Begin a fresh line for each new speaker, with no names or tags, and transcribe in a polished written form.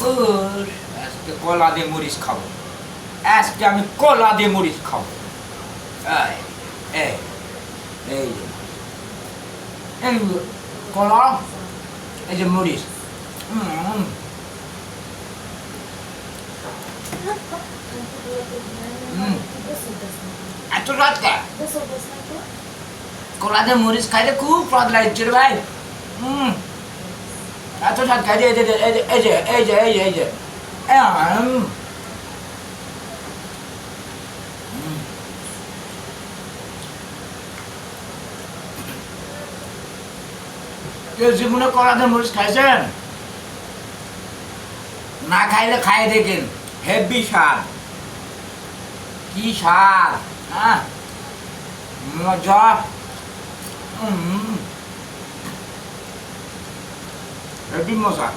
ওর আজকে কলা দিয়ে মরিচ খাবো, আজকে আমি কলা দিয়ে মরিচ খাবো। এই এই এই যে এই কলা, এই যে মরিচ। এত রাত কে কলা দিয়ে মরিচ খাইলে খুব স্বাদ লাগছে রে ভাই। এত স্বাদ খাই, এই যে এই যে এই যে এই যে এই যে এই যে কেউ জীবনে কলা দিয়ে মরিচ খাইছেন? না খাইলে খাই দেখেন, হেভি স্বাদ, কি স্বাদ, হ্যাঁ মজা। হেভি মজা।